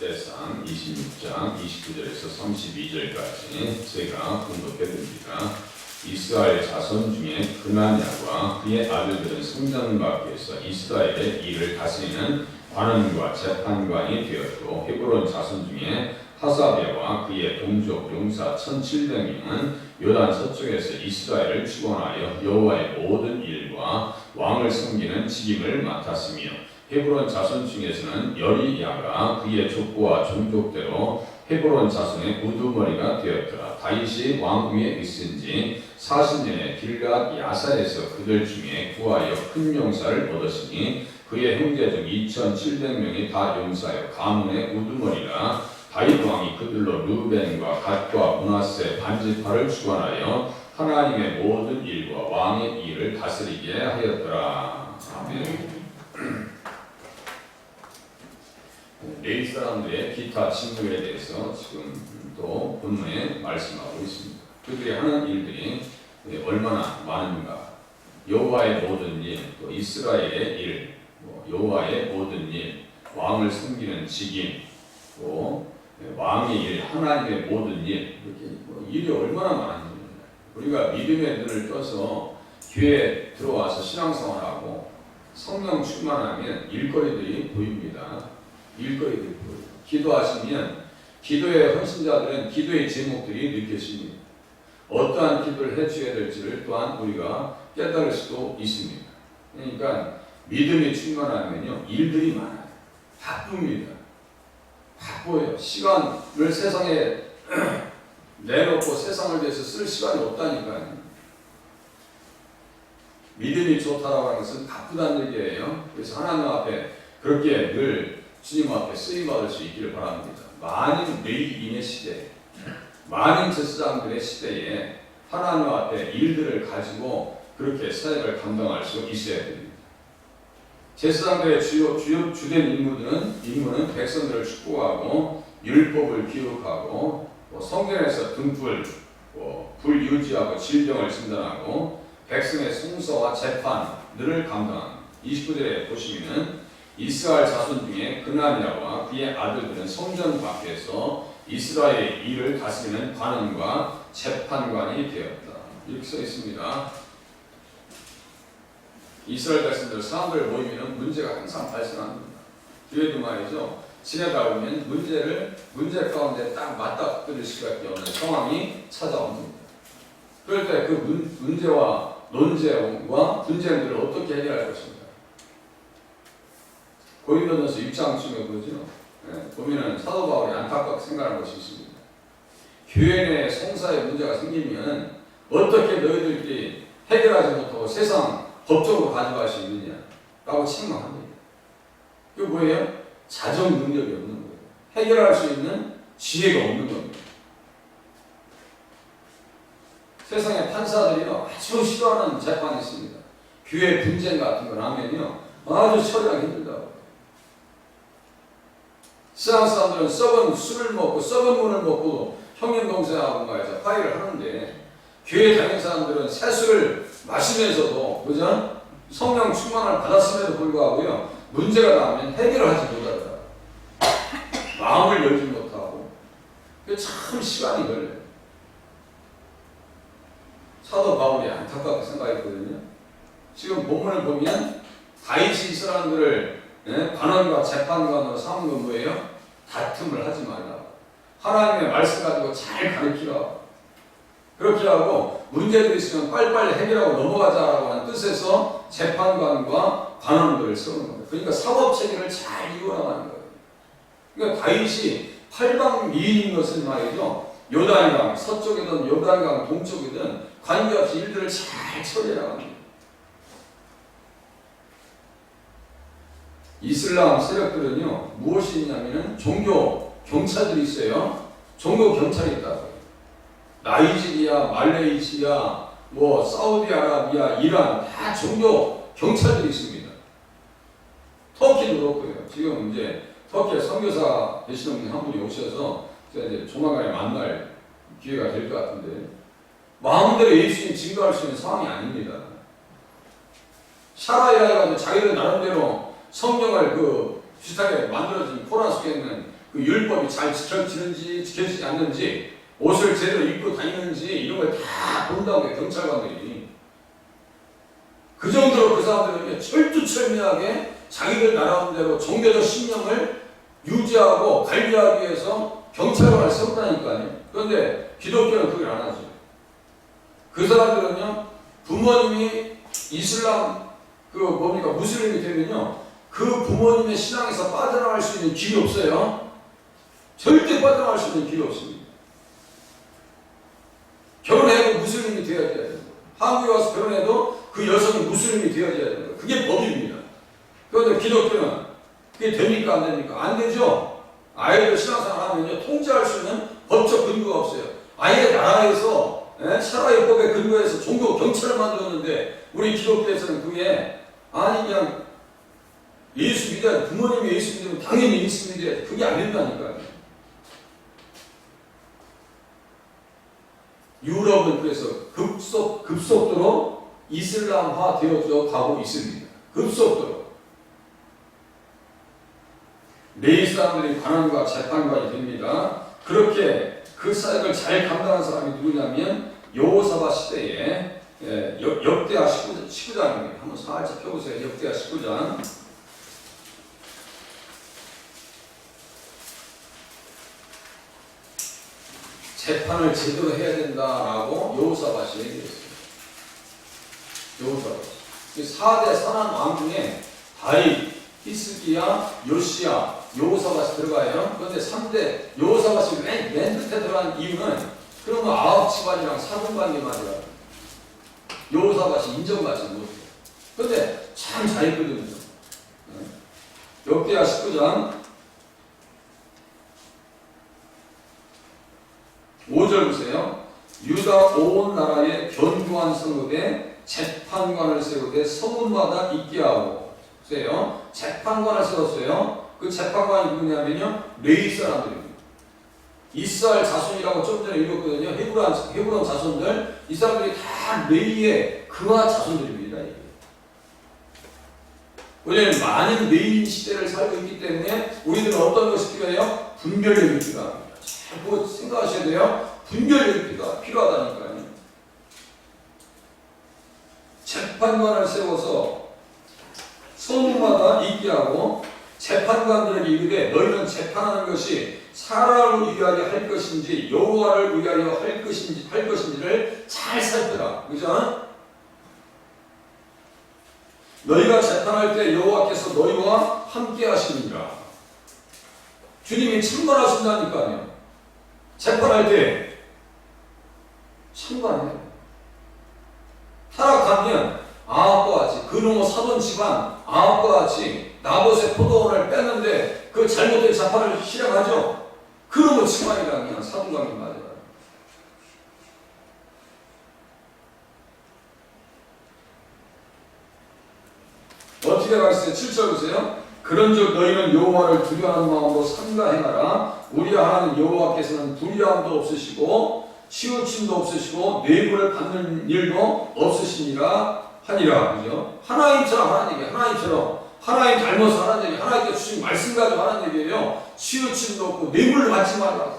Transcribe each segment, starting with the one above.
역대상 26장 29절에서 32절까지 제가 공독해드립니다. 이스라엘 자손 중에 그나냐와 그의 아들들은 성전 밖에서 이스라엘의 일을 다스리는 관원과 재판관이 되었고, 헤브론 자손 중에 하사베와 그의 동족 용사 1700명은 요단 서쪽에서 이스라엘을 축원하여 여호와의 모든 일과 왕을 섬기는 직임을 맡았으며, 헤브론 자손 중에서는 여리야가 그의 족보와 종족대로 헤브론 자손의 우두머리가 되었더라. 다윗이 왕 위에 있은지 40년에 길앗 야살에서 그들 중에 구하여 큰 용사를 얻었으니 그의 형제 중 2700명이 다 용사여 가문의 우두머리라. 다윗 왕이 그들로 르벤과 갓과 므낫세 반지파를 주관하여 하나님의 모든 일과 왕의 일을 다스리게 하였더라. 아멘. 레위 사람들의 기타 직무에 대해서 지금 또 본문에 말씀하고 있습니다. 그들이 하는 일들이 얼마나 많은가. 여호와의 모든 일, 또 이스라엘의 일, 여호와의 모든 일, 왕을 섬기는 직임, 또 왕의 일, 하나님의 모든 일, 이렇게 일이 얼마나 많은지. 우리가 믿음의 눈을 떠서 교회에 들어와서 신앙생활하고 성령 충만하면 일거리들이 보입니다. 일거리들이 보여요. 기도하시면 기도의 헌신자들은 기도의 제목들이 느껴집니다. 어떠한 기도를 해줘야 될지를 또한 우리가 깨달을 수도 있습니다. 그러니까 믿음이 충만하면요, 일들이 많아요. 바쁩니다. 바빠요. 시간을 세상에 내놓고 세상을 위해서 쓸 시간이 없다니까요. 믿음이 좋다라고 하는 것은 바쁘다는 얘기예요. 그래서 하나님 앞에 그렇게 늘 주님 앞에 쓰임받을 수 있기를 바랍니다. 많은 레위인의 시대, 많은 제사장들의 시대에 하나님 앞에 일들을 가지고 그렇게 사역을 감당할 수 있어야 됩니다. 제사장들의 주된 임무는 백성들을 축복하고 율법을 기록하고 성전에서 등불, 불 유지하고 질병을 진단하고 백성의 송사와 재판들을 감당합니다. 29절에 보시면 이스라엘 자손 중에 그나냐와 그의 아들들은 성전 밖에서 이스라엘의 일을 다스리는 관원과 재판관이 되었다. 이렇게 써 있습니다. 이스라엘 백성들, 사람들 모이면 문제가 항상 발생합니다. 교회도 말이죠. 지내다 보면 문제 가운데 딱 맞닥뜨릴 수밖에 없는 상황이 찾아옵니다. 그럴 때 그 문제와 논쟁과 분쟁들을 어떻게 해결할 것인가? 고린도전서 6장쯤에 보죠. 보면은 사도 바울이 안타깝게 생각하는 것이 있습니다. 교회 내 송사에 문제가 생기면 어떻게 너희들끼리 해결하지 못하고 세상 법적으로 가져갈 수 있느냐라고 책망합니다. 그게 뭐예요? 자정 능력이 없는 거예요. 해결할 수 있는 지혜가 없는 겁니다. 세상의 판사들이요, 아주 싫어하는 재판이 있습니다. 교회 분쟁 같은 걸 하면요, 아주 처리하기 힘들다고. 세상 사람들은 썩은 술을 먹고 썩은 물을 먹고 형님 동생하고 말이죠, 화해를 하는데, 교회 다니는 사람들은 새술을 마시면서도 그죠? 성령 충만을 받았음에도 불구하고요, 문제가 나오면 해결하지 못하더라. 마음을 열지 못하고. 참 시간이 걸려요. 사도 바울이 안타깝게 생각했거든요. 지금 본문을 보면 다윗이 이 사람들을 관원과 재판관으로 삼은 건 뭐예요? 다툼을 하지 말라. 하나님의 말씀 가지고 잘 가르치라. 그렇게 하고 문제들이 있으면 빨리빨리 해결하고 넘어가자라고 하는 뜻에서 재판관과 관원들을 세우는 겁니다. 그러니까 사법체계를 잘 이루어나가는 거예요. 그러니까 다윗이 팔방미인인 것은 말이죠. 요단강 서쪽이든 요단강 동쪽이든 관계없이 일들을 잘 처리해 나갑니다. 이슬람 세력들은요, 무엇이 있냐면은 종교 경찰들이 있어요. 종교 경찰이 있다고. 나이지리아, 말레이시아, 사우디아라비아, 이란 다 종교 경찰들이 있습니다. 터키도 그렇고요. 지금 이제 터키에 선교사 되시는 분이 한 분이 오셔서 제가 이제 조만간에 만날 기회가 될 것 같은데, 마음대로 예수님 증거할 수 있는 상황이 아닙니다. 샤라이라가 자기들 나름대로 성경을 비슷하게 만들어진 코란 속에 있는 그 율법이 잘 지켜지는지 지켜지지 않는지, 옷을 제대로 입고 다니는지 이런 걸 다 본다고 해요, 경찰관들이. 그 정도로 그 사람들은 철두철미하게 자기들 나라는 대로 종교적 신념을 유지하고 관리하기 위해서 경찰관을 세운다니까요. 그런데 기독교는 그걸 안 하죠. 그 사람들은요, 부모님이 이슬람 무슬림이 되면요, 그 부모님의 신앙에서 빠져나갈 수 있는 길이 없어요. 절대 빠져나갈 수 있는 길이 없습니다. 결혼해도 무슬림이 되어야 돼요. 한국에 와서 결혼해도 그 여성이 무슬림이 되어야 되는 거예요. 그게 법입니다. 그런데 기독교는 그게 됩니까? 안 됩니까? 안 되죠. 아이들 신앙생활 하면요, 통제할 수 있는 법적 근거가 없어요. 아예 나라에서 사라의법에 근거해서 종교 경찰을 만들었는데, 우리 기독교에서는 그게 아니 그냥 예수 믿어야 돼. 부모님이 예수 믿으면 당연히 예수 믿어야 돼. 그게 안 된다니까요. 유럽은 그래서 급속도로 이슬람화 되어져 가고 있습니다. 급속도로. 레위 사람들이 관원과 재판관이 됩니다. 그렇게 그 사역을 잘 감당한 사람이 누구냐면 여호사밧 시대에 역대하 19장입니다. 한번 살짝 펴보세요. 역대하 19장. 재판을 제대로 해야 된다라고 여호사밧이 얘기했어요. 여호사밧. 4대 선한 왕 중에 다윗, 히스기야, 요시야, 여호사밧이 들어가요. 그런데 3대 여호사밧이 맨 끝에 들어간 이유는 그러면 9집안이랑 사돈관계만이라 여호사밧이 인정받지 못해요. 그런데 참 잘했거든요. 역대하 19장 5절 보세요. 유다 온 나라에 견고한 성읍에 재판관을 세우되 서문마다 있게 하고. 보세요. 재판관을 세웠어요. 그 재판관이 누구냐면요, 레위 사람들입니다. 이스라엘 자손이라고 좀 전에 읽었거든요. 헤브론 자손들. 이 사람들이 다 레위의 그와 자손들입니다. 왜냐하면 많은 레위 시대를 살고 있기 때문에 우리들은 어떤 것이 필요해요? 분별력이 필요합니다. 잘 생각하셔야 돼요. 분별력이 필요하다니까요. 재판관을 세워서 성마다 있게 하고 재판관들에게 이르되 너희는 재판하는 것이 사람을 위하여 할 것인지 여호와를 위하여 할 것인지를 잘 살펴라. 그죠? 너희가 재판할 때 여호와께서 너희와 함께 하시니라. 주님이 참관하신다니까요. 재판할 때 참관해요. 타락하면 아합과 같이, 그놈의 사돈 집안 아합과 같이 나봇의 포도원을 뺐는데 그 잘못된 재판을 실행하죠. 그놈의 집안이랑 그냥 사돈관계 맞아요. 어떻게 가르치세요? 7절 보세요. 그런즉 너희는 여호와를 두려워하는 마음으로 삼가 행하라. 우리 하나님 여호와께서는 불의함도 없으시고 치우침도 없으시고 뇌물을 받는 일도 없으시니라 하니라. 그죠? 하나님처럼 하라는 얘기예요. 하나님 닮아서 하라는 얘기예요. 하나님께 주신 말씀 가지고 하라는 얘기예요. 치우침도 없고 뇌물을 받지 말라.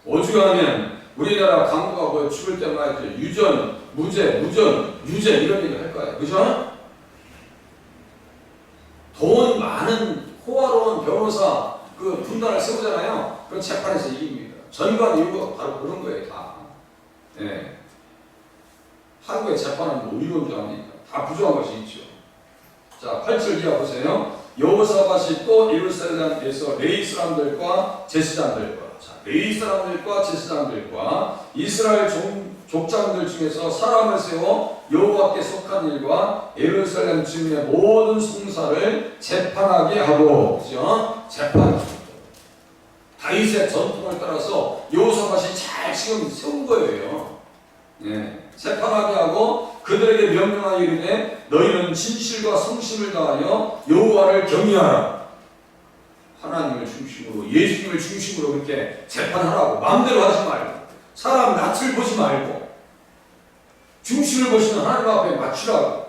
오죽하면 우리나라 강도가 죽을 때마다 유전, 무죄, 유죄 이런 얘기 할 거예요. 그죠? 돈 많은 호화로운 변호사 그 분단을 세우잖아요. 그럼 재판에서 이깁니다. 전관 이유가 바로 그런 거예요. 다. 예. 한국의 재판은 뭐 의로운 줄 압니까? 다 부정한 것이 있죠. 자, 8절 이하 보세요. 여호사밧이 또 예루살렘에서 레위 사람들과 제사장들과, 레위 사람들과 제사장들과 이스라엘 족장들 중에서 사람을 세워 여호와께 속한 일과 예루살렘 주민의 모든 송사를 재판하게 하고, 그죠? 재판. 다윗의 전통을 따라서 여호사밧이 잘 지금 세운 거예요. 네. 재판하게 하고 그들에게 명령하여 이르되 너희는 진실과 성심을 다하여 여호와를 경외하라. 하나님을 중심으로, 예수님을 중심으로 그렇게 재판하라고. 마음대로 하지 말고, 사람 낯을 보지 말고 중심을 보시는 하나님 앞에 맞추라고.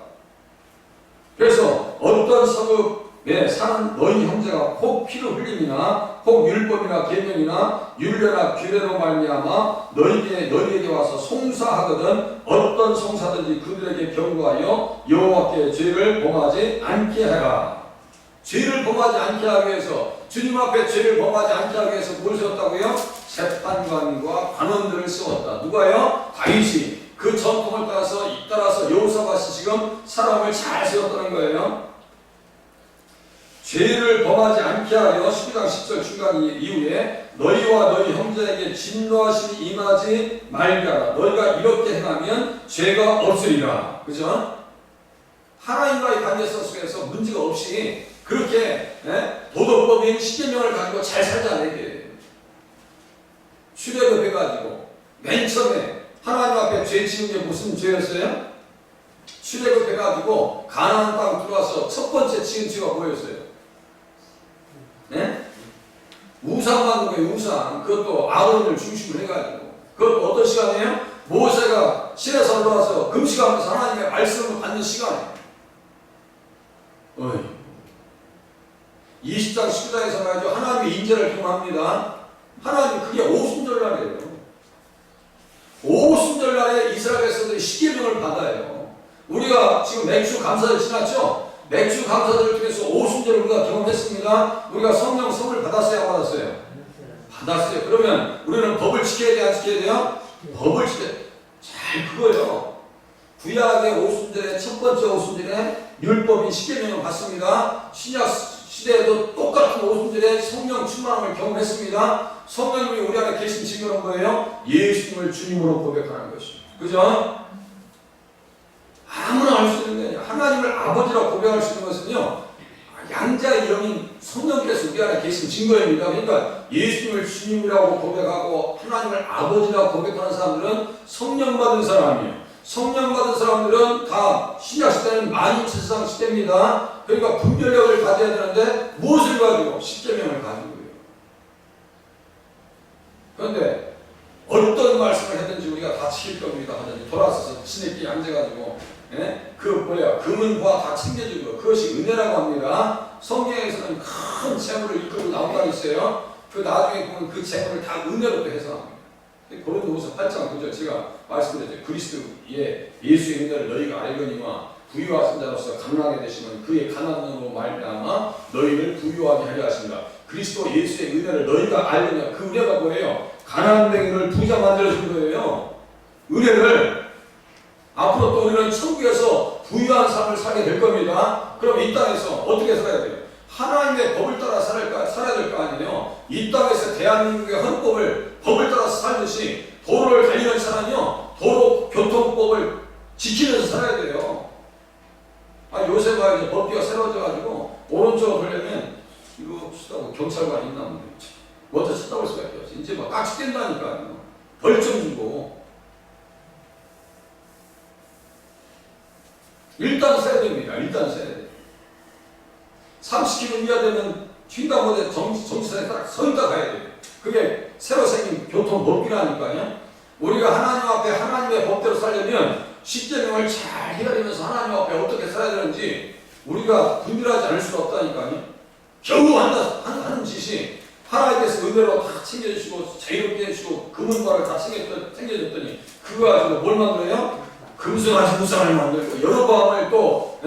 그래서 어떤 성읍 예, 사는 너희 형제가 혹 피로 흘림이나 혹 율법이나 계명이나 율례나 규례로 말미암아 너희에게 와서 송사하거든 어떤 송사든지 그들에게 경고하여 여호와께 죄를 범하지 않게 하라. 죄를 범하지 않게 하기 위해서, 주님 앞에 죄를 범하지 않게 하기 위해서 뭘 세웠다고요? 재판관과 관원들을 세웠다. 누가요? 다윗이. 그 전통을 따라서 여호사밧이 지금 사람을 잘 세웠다는 거예요. 죄를 범하지 않게 하여 12장 10절 중간 이후에 너희와 너희 형제에게 진노하심이 임하지 말게 하라. 너희가 이렇게 행하면 죄가 없으리라. 그죠? 하나님과의 관계 속에서 문제가 없이 그렇게 도덕법인 십계명을 가지고 잘 살자는 얘기예요. 출애굽해가지고 맨 처음에 하나님 앞에 죄 지은 게 무슨 죄였어요? 출애굽해가지고 가나안 땅 들어와서 첫 번째 지은 죄가 뭐였어요? 네? 우상 만든 거예요. 우상. 그것도 아론을 중심으로 해가지고. 그것도 어떤 시간이에요? 모세가 시내에서 올라와서 금식하면서 하나님의 말씀을 받는 시간이에요. 20장 19장에서 말이죠. 하나님의 인재를 경험합니다. 하나님 그게 오순절날이에요. 오순절날에 이스라엘 백성들이 십계명을 받아요. 우리가 지금 맥주 감사절 지났죠? 맥주 감사절을 통해서 오순절을 우리가 경험했습니다. 우리가 성령 선물 받았어요? 안 받았어요? 받았어요. 그러면 우리는 법을 지켜야 돼요? 안 지켜야 돼요? 법을 지켜야 돼요. 잘 그거요. 구약의 오순절에 첫 번째 오순절에 율법인 십계명을 받습니다. 신약 시대에도 똑같은 오순절에 성령 충만함을 경험했습니다. 성령님이 우리 안에 계신 증거는 뭐예요? 예수님을 주님으로 고백하는 것이죠. 그죠? 아무나 할 수 있는 게 아니라 하나님을 아버지라고 고백할 수 있는 것은요, 양자의 영인 성령께서 우리 안에 계신 증거입니다. 그러니까 예수님을 주님이라고 고백하고 하나님을 아버지라고 고백하는 사람들은 성령 받은 사람이에요. 성령 받은 사람들은 다 신약 시대는 만인천상 시대입니다. 그러니까 분별력을 가져야 되는데 무엇을 가지고? 십계명을 가지고요. 그런데 어떤 말씀을 하든지 우리가 다 지킬 겁니다. 돌아서서 지네끼리 앉아가지고 금은과 다 챙겨주고 그것이 은혜라고 합니다. 성경에서는 큰 재물을 이끌고 나온다고 있어요. 그 나중에 보면 그 재물을 다 은혜로 또 해석합니다. 고린도후서 8장 9절 제가 말씀드렸죠. 그리스도의 예수의 은혜를 너희가 알거니와 부유하신 자로서 가난하게 되시면 그의 가난으로 말미암아 너희를 부유하게 하려 하신다. 그리스도 예수의 은혜를 너희가 알거니와 그 은혜가 뭐예요? 가난뱅이를 부자 만들어준 거예요. 은혜를. 앞으로 또 우리는 천국에서 부유한 삶을 살게 될 겁니다. 그럼 이 땅에서 어떻게 살아야 돼요? 하나님의 법을 따라 살아야 될 거 아니에요. 이 땅에서 대한민국의 법을 따라서 살듯이 도로를 달리는 차는요, 도로 교통법을 지키면서 살아야 돼요. 요새 말이죠. 법규가 새로워져가지고 오른쪽으로 돌려면 이거 쓰다고 경찰관이 있나 먼저 쳐다볼 수밖에 없어요. 이제 막 깍지된다니까요. 벌점 주고. 일단 써야 됩니다. 일단 써야 돼요. 30km 이하 되면 횡단보도에 정지선에 딱 서 있다 가야 돼요. 그게 새로 생긴 교통법규라니까요. 우리가 하나님 앞에 하나님의 법대로 살려면 십계명을 잘 헤아리면서 하나님 앞에 어떻게 살아야 되는지 우리가 분별하지 않을 수가 없다니까요. 겨우 하는 짓이 하나님께서 은혜로 다 챙겨주시고 자유롭게 해주시고 금은과를 다 챙겨줬더니 그거 가지고 뭘 만들어요? 금수가지 우상을 만들고 여로보암을 또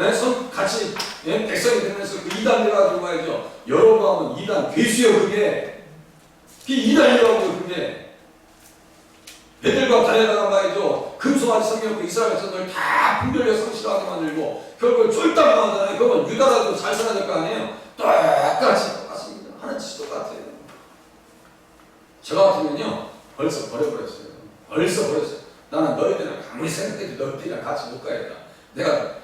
같이 백성이 되면서 그 이단 돼가지고 말이죠. 여로보암은 이단 괴수요. 그게 이단이라고요. 그게 애들과 다니다가 말이죠. 금수가지 섬겨놓고 이스라엘 백성들 다 분별력 상실하게 만들고 결국 쫄딱 나오잖아요. 그건 유다라도 잘 살아야 될 거 아니에요. 똑같습니다. 하는 짓이 똑같아요. 저 같으면요 벌써 버려버렸어요. 나는 너희들은 아무리 생각해도 너희들이랑 같이 못 가겠다. 내가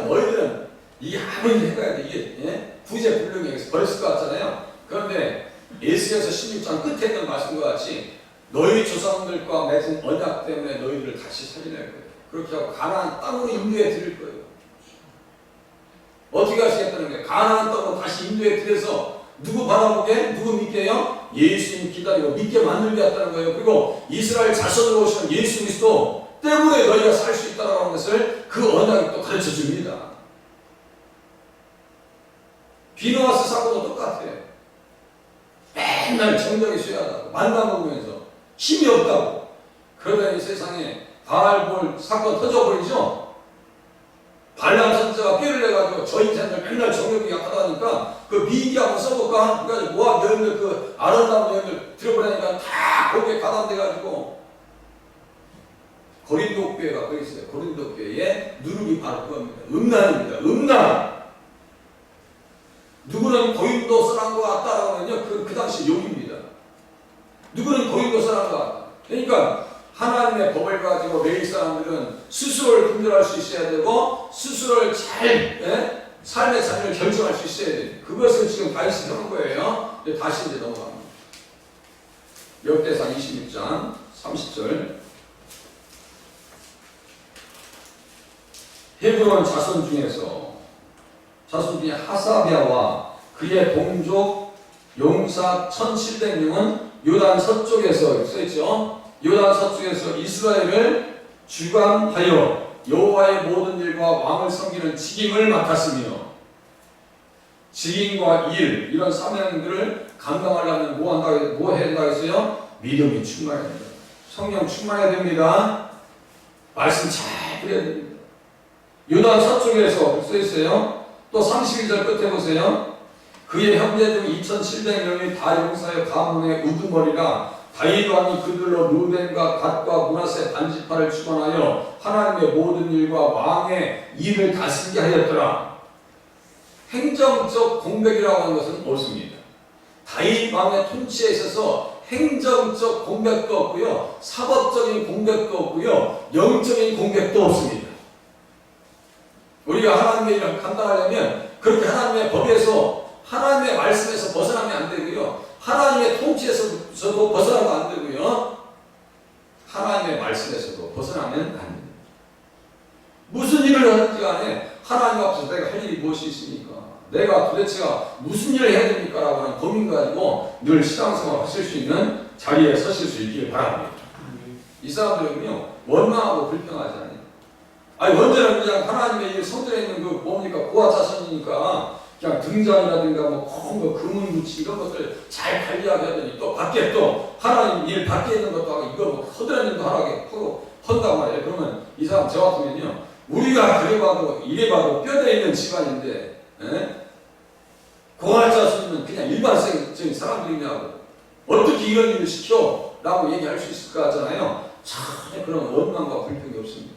너희들은 이게 아무리 생각해도 이게 구제불능에서 버렸을 것 같잖아요. 그런데 에스겔서 16장 끝에 있는 말씀과 같이 너희 조상들과 맺은 언약 때문에 너희들을 다시 살려낼 거예요. 그렇게 하고 가나안 땅으로 인도해 드릴 거예요. 어떻게 하시겠다는 거예요? 가나안 땅으로 다시 인도해 드려서 누구 바라보게? 누구 믿게요? 예수님 기다리고 믿게 만들게 했다는 거예요. 그리고 이스라엘 자손으로 오시는 예수 그리스도 때문에 너희가 살 수 있다는 것을 그 언약이 또 가르쳐 줍니다. 비누아스 사건도 똑같아요. 맨날 정력이 쇠하다고 만나 먹으면서 힘이 없다고 그러더니 세상에 바알볼 사건 터져버리죠. 발람 선지자가 꾀를 내가지고 저 인생들 맨날 정력이 약하다니까 그 미기 한번 써볼까? 그래가지고 모압 여인들 그 아름다운 여인들 들어보내니까 다 거기에 가담돼가지고 고린도 교회가 거기 있어요. 고린도 교회에 누룩이 바로 그겁니다. 음란입니다. 음란. 누구는 고린도 사람과 같다라고 하면요. 그 당시 욕입니다. 누구는 고린도 사람과 같다. 그러니까 하나님의 법을 가지고 매일 사람들은 스스로를 분별할 수 있어야 되고 스스로를 잘 삶의 자리를 결정할 수 있어야 돼요. 그것을 지금 다시 하는 거예요. 다시 이제 넘어갑니다. 역대상 26장 30절 헤브론 자손 중에 하사비아와 그의 동족 용사 1700명은 요단 서쪽에서 써있죠. 요단 서쪽에서 이스라엘을 주관하여 여호와의 모든 일과 왕을 섬기는 직임을 맡았으며 직임과 일 이런 사명들을 감당하려면 뭐 해야 된다고 했어요? 믿음이 충만해야 됩니다. 성령 충만해야 됩니다. 말씀 잘 그래야 됩니다. 요단 서쪽에서 써있어요. 또 32절 끝에 보세요. 그의 형제 중 2700명이 다 용사의 가문의 우두머리라 다윗 왕이 그들로 루벤과 갓과 므낫세 반지파를 주관하여 하나님의 모든 일과 왕의 일을 다스리게 하였더라. 행정적 공백이라고 하는 것은 없습니다. 다윗 왕의 통치에 있어서 행정적 공백도 없고요, 사법적인 공백도 없고요, 영적인 공백도 없습니다. 우리가 하나님의 일을 감당하려면 그렇게 하나님의 법에서 하나님의 말씀에서 벗어나면 안 되고요, 하나님의 통치에서도 벗어나면 안 되고요, 하나님의 말씀에서도 벗어나면 안 됩니다. 무슨 일을 하든지 간에 하나님 앞에서 내가 할 일이 무엇이 있습니까? 내가 도대체가 무슨 일을 해야 됩니까? 라고 하는 고민 가지고 늘 신앙생활을 하실 수 있는 자리에 서실 수 있길 바랍니다. 이 사람들은요, 원망하고 불평하지 않아요. 아니, 언제나 그냥 하나님의 일 성전에 있는 그 뭡니까? 고아 자손이니까 그냥 등잔이라든가 뭐 금은 무치 이런 것들 잘 관리하게 하더니 또 밖에 또 하나님 일 밖에 있는 것도 하고 이거 뭐 허드렛 일도 하고 한단 말이에요. 그러면 이 사람 저 같으면요, 우리가 그래봐도 이래봐도 뼈대 있는 집안인데 고아 자손이면 그냥 일반적인 사람들이냐고 어떻게 이런 일을 시켜? 라고 얘기할 수 있을 것 같잖아요. 전혀 그런 원망과 불평이 없습니다.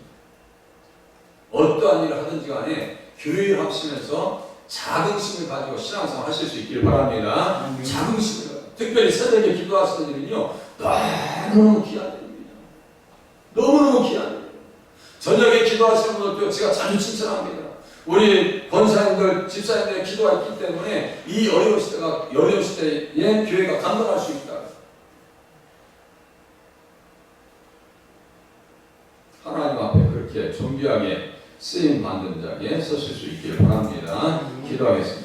어떠한 일을 하든지 간에 교회를 하시면서 자긍심을 가지고 신앙생활 하실 수 있기를 바랍니다. 자긍심을, 특별히 새벽에 기도하시는 일은요, 너무너무 귀한 일입니다. 너무너무 귀한 일. 저녁에 기도하시는 분들도 제가 자주 칭찬합니다. 우리 권사님들, 집사님들의 기도가 있기 때문에 이 어려운 시대에 교회가 감당할 수 있다. 하나님 앞에 그렇게 존귀하게 쓰임 받는 자리에 서실 수 있기를 바랍니다. 기도하겠습니다.